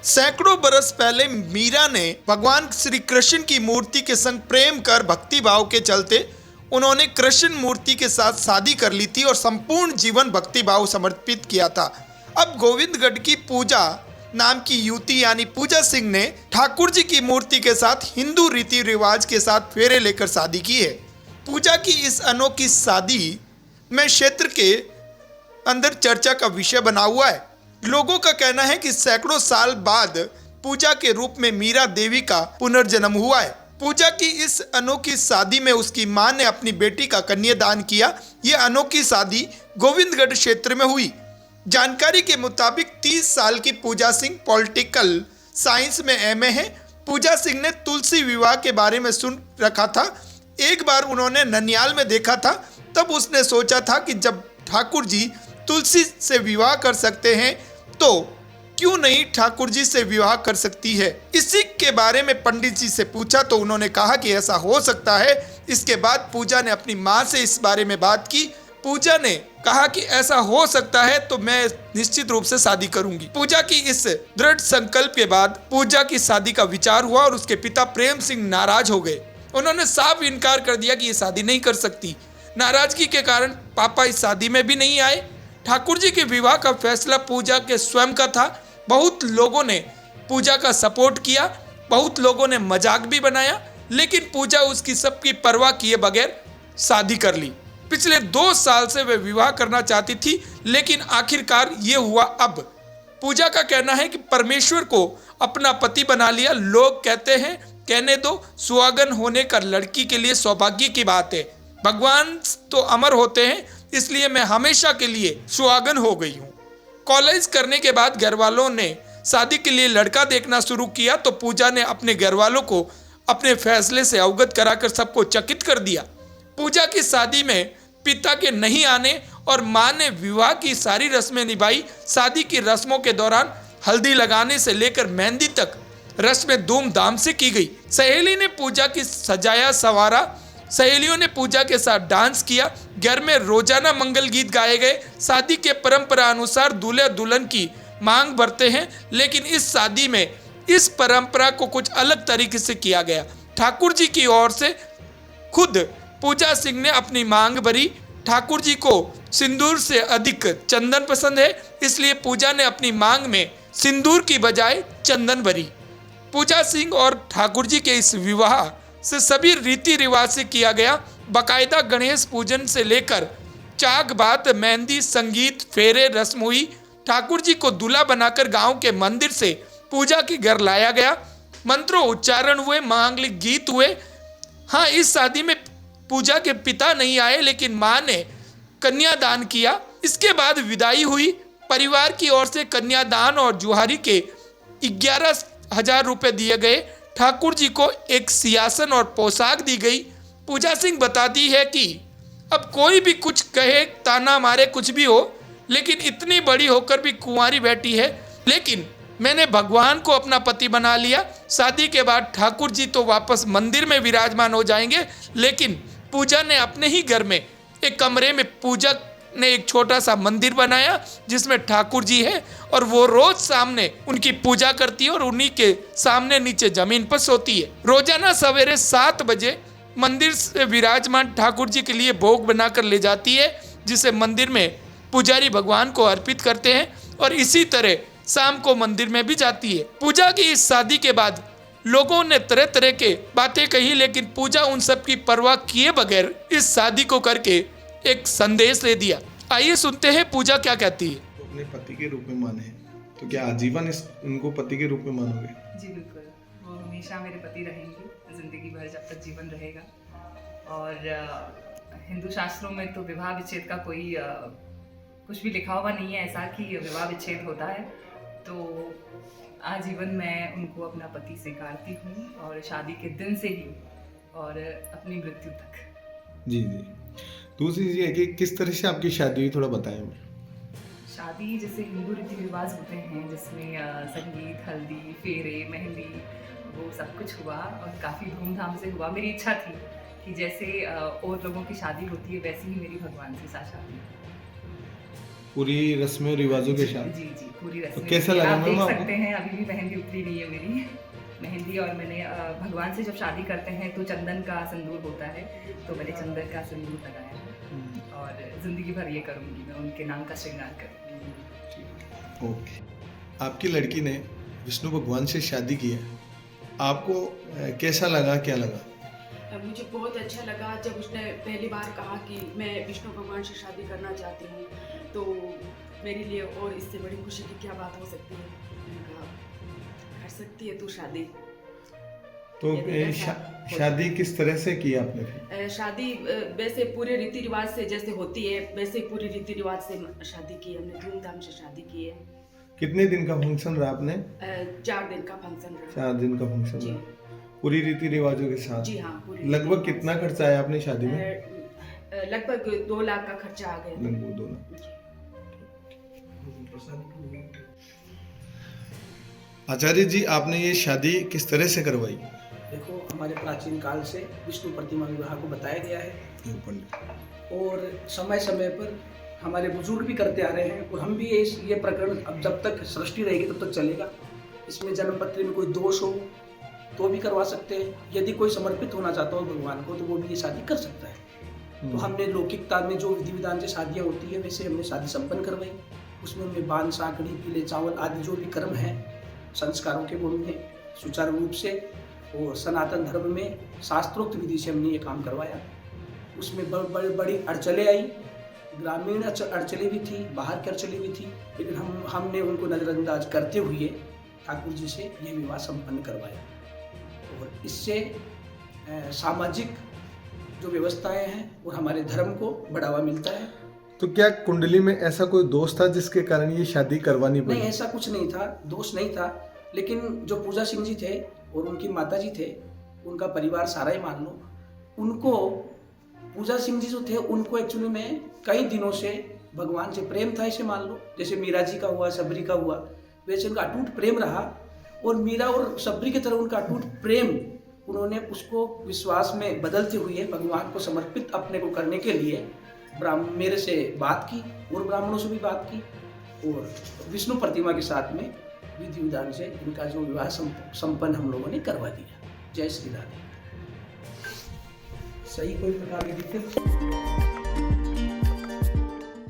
सैकड़ों बरस पहले मीरा ने भगवान श्री कृष्ण की मूर्ति के संग प्रेम कर भक्ति भाव के चलते उन्होंने कृष्ण मूर्ति के साथ शादी कर ली थी और संपूर्ण जीवन भक्ति भाव समर्पित किया था। अब गोविंदगढ़ की पूजा नाम की युवती यानी पूजा सिंह ने ठाकुर जी की मूर्ति के साथ हिंदू रीति रिवाज के साथ फेरे लेकर शादी की है। पूजा की इस अनोखी शादी में क्षेत्र के अंदर चर्चा का विषय बना हुआ है। लोगों का कहना है कि सैकड़ों साल बाद पूजा के रूप में मीरा देवी का पुनर्जन्म हुआ है। पूजा की इस अनोखी शादी में उसकी मां ने अपनी बेटी का कन्यादान किया। यह अनोखी शादी गोविंदगढ़ क्षेत्र में हुई। जानकारी के मुताबिक 30 साल की पूजा सिंह पॉलिटिकल साइंस में एमए है। पूजा सिंह ने तुलसी विवाह के बारे में सुन रखा था। एक बार उन्होंने ननियाल में देखा था, तब उसने सोचा था कि जब ठाकुर जी तुलसी से विवाह कर सकते हैं तो क्यों नहीं ठाकुर जी से विवाह कर सकती है। इसी के बारे में पंडित जी से पूछा तो उन्होंने कहा कि ऐसा हो सकता है। इसके बाद पूजा ने अपनी मां से इस बारे में बात की। पूजा ने कहा कि ऐसा हो सकता है तो मैं निश्चित रूप से शादी करूंगी। पूजा की इस दृढ़ संकल्प के बाद पूजा की शादी का विचार हुआ और उसके पिता प्रेम सिंह नाराज हो गए। उन्होंने साफ इनकार कर दिया कि ये शादी नहीं कर सकती। नाराजगी के कारण पापा इस शादी में भी नहीं आए। ठाकुर जी के विवाह का फैसला पूजा के स्वयं का था। बहुत लोगों ने पूजा का सपोर्ट किया, बहुत लोगों ने मजाक भी बनाया, लेकिन पूजा उसकी सबकी परवाह किए बगैर शादी कर ली। पिछले 2 साल से वे विवाह करना चाहती थी, लेकिन आखिरकार ये हुआ। अब पूजा का कहना है कि परमेश्वर को अपना पति बना लिया। लोग कहते हैं कहने दो, सुहागन होने का लड़की के लिए सौभाग्य की बात है। भगवान तो अमर होते हैं, इसलिए मैं हमेशा के लिए सुहागन हो गई हूँ। कॉलेज करने के बाद घर वालों ने शादी के लिए लड़का देखना शुरू किया तो पूजा ने अपने घर वालों को अपने फैसले से अवगत कराकर सबको चकित कर दिया। पूजा की शादी में पिता के नहीं आने और मां ने विवाह की सारी रस्में निभाई। शादी की रस्मों के दौरान हल्दी लगाने से लेकर मेहंदी तक रस्में धूमधाम से की गई। सहेली ने पूजा की सजाया संवारा। सहेलियों ने पूजा के साथ डांस किया। घर में रोजाना मंगल गीत गाए गए। शादी के परंपरा अनुसार दूल्हा दुल्हन की मांग भरते हैं, लेकिन इस शादी में इस परंपरा को कुछ अलग तरीके से किया गया। ठाकुर जी की ओर से खुद पूजा सिंह ने अपनी मांग भरी। ठाकुर जी को सिंदूर से अधिक चंदन पसंद है, इसलिए पूजा ने अपनी मांग में सिंदूर की बजाय चंदन भरी। पूजा सिंह और ठाकुर जी के इस विवाह से सभी रीति रिवाज से किया गया। बाकायदा गणेश पूजन से लेकर चाक बात, मेहंदी, संगीत, फेरे रस्म हुई। ठाकुर जी को दूल्हा बनाकर गांव के मंदिर से पूजा के घर लाया गया। मंत्रों उच्चारण हुए, मांगलिक गीत हुए। हाँ, इस शादी में पूजा के पिता नहीं आए, लेकिन मां ने कन्यादान किया। इसके बाद विदाई हुई। परिवार की ओर से कन्यादान और जुहारी के 11,000 रुपए दिए गए। ठाकुर जी को एक सिंहासन और पोशाक दी गई। पूजा सिंह बताती है कि अब कोई भी कुछ कहे, ताना मारे, कुछ भी हो, लेकिन इतनी बड़ी होकर भी कुंवारी बैठी है। लेकिन मैंने भगवान को अपना पति बना लिया। शादी के बाद ठाकुर जी तो वापस मंदिर में विराजमान हो जाएंगे, लेकिन पूजा ने अपने ही घर में एक कमरे में पूजा ने एक छोटा सा मंदिर बनाया जिसमें ठाकुर जी है और वो रोज सामने उनकी पूजा करती है और उन्हीं के सामने नीचे जमीन पर सोती है। रोजाना सवेरे 7 बजे मंदिर से विराजमान ठाकुर जी के लिए भोग बनाकर ले जाती है, जिसे मंदिर में पुजारी भगवान को अर्पित करते हैं और इसी तरह शाम को मंदिर में भी जाती है। पूजा की इस शादी के बाद लोगों ने तरह तरह के बातें कही, लेकिन पूजा उन सब की परवाह किए बगैर इस शादी को करके एक संदेश दे दिया। आइए सुनते हैं पूजा क्या कहती है। तो अपने पति के रूप में माने, तो क्या आजीवन उनको पति के रूप में मानोगे? जी बिल्कुल, वो हमेशा मेरे पति रहेंगे, जिंदगी भर जब तक जीवन रहेगा। और हिंदू शास्त्रों में तो विवाह विच्छेद का कोई कुछ भी लिखा हुआ नहीं है ऐसा कि विवाह विच्छेद होता है। तो आजीवन मैं उनको अपना पति स्वीकारती हूँ और शादी के दिन से ही और अपनी मृत्यु तक। जी जी। दूसरी चीज़ है कि किस तरह से आपकी शादी हुई, थोड़ा बताएं हमें। शादी जैसे हिंदू रीति रिवाज होते हैं जिसमें संगीत, हल्दी, फेरे, मेहंदी, वो सब कुछ हुआ और काफ़ी धूमधाम से हुआ। मेरी इच्छा थी कि जैसे और लोगों की शादी होती है वैसे ही मेरी भगवान के साथ शादी है। पूरी रस्मों और रिवाजों के साथ। जी जी, पूरी तो रस्में कैसा होती हैं। लगा आप मैम देख आपको? सकते हैं अभी भी मेहंदी उतरी नहीं है मेरी मेहंदी। और मैंने भगवान से जब शादी करते हैं तो चंदन का सिंदूर होता है, तो मैंने चंदन का सिंदूर लगाया है और जिंदगी भर ये करूंगी, मैं उनके नाम का श्रृंगार करूंगी। ओके। आपकी लड़की ने विष्णु भगवान से शादी की है, आपको कैसा लगा, क्या लगा? मुझे बहुत अच्छा लगा जब उसने पहली बार कहा कि मैं विष्णु भगवान से शादी करना चाहती हूँ, तो मेरे लिए और इससे बड़ी खुशी की क्या बात हो सकती है। मैंने कहा, कर सकती है तू शादी। तो यदि ऐसा शादी किस तरह से की आपने फिर? शादी वैसे पूरे रीति रिवाज से जैसे होती है वैसे पूरी रीति रिवाज से शादी की, हमने धूमधाम से शादी की है। कितने दिन का फंक्शन रहा आपने? 4 दिन का फंक्शन रहा। 4 दिन का फंक्शन जी। रहा, पूरी रीति रिवाजों के साथ। जी हाँ, पूरी लगभग रीति कितना खर्चा आया आपने शादी में? रिवाज। लगभग 2 लाख का खर्चा आ गया। लगभग 2 लाख। जी। आचार्य जी, आपने ये शादी किस तरह से करवाई? देखो, हमारे प्राचीन काल से विष्णु प्रतिमा विवाह को बताया गया है पंडित। और समय समय पर हमारे बुजुर्ग भी करते आ रहे हैं और हम भी ये प्रकरण अब जब तक सृष्टि रहेगी तब तक चलेगा। इसमें जन्मपत्री में कोई दोष हो तो भी करवा सकते हैं, यदि कोई समर्पित होना चाहता हो भगवान को तो वो भी ये शादी कर सकता है। तो हमने लौकिकता में जो विधि विधान से शादियाँ होती है वैसे हमने शादी संपन्न करवाई। उसमें हमने बान, साकड़ी, पीले चावल आदि जो भी कर्म हैं संस्कारों के वो हमने सुचारू रूप से और सनातन धर्म में शास्त्रोक्त विधि से हमने ये काम करवाया। उसमें बड़ी अड़चलें आई, ग्रामीण अड़चलें भी थी, बाहर की अड़चलें भी थी, लेकिन हमने उनको नज़रअंदाज करते हुए ठाकुर जी से ये विवाह संपन्न करवाया। और इससे सामाजिक जो व्यवस्थाएं हैं और हमारे धर्म को बढ़ावा मिलता है। तो क्या कुंडली में ऐसा कोई दोष था जिसके कारण ये शादी करवानी पड़ी? नहीं, ऐसा कुछ नहीं था, दोष नहीं था, लेकिन जो पूजा सिंह जी थे और उनकी माता जी थे, उनका परिवार सारा ही मान लो, उनको पूजा सिंह जी जो थे उनको एक्चुअली में कई दिनों से भगवान से प्रेम था, इसे मान लो। जैसे मीरा जी का हुआ, सबरी का हुआ, वैसे उनका अटूट प्रेम रहा और मीरा और सबरी की तरह उनका अटूट प्रेम उन्होंने उसको विश्वास में बदलते हुए भगवान को समर्पित अपने को करने के लिए मेरे से बात की और ब्राह्मणों से भी बात की और विष्णु प्रतिमा के साथ में विधि विधान से इनका जो विवाह संपन्न हम लोगों ने करवा दिया। जय श्री राधे। सही कोई प्रकार की दिक्कत?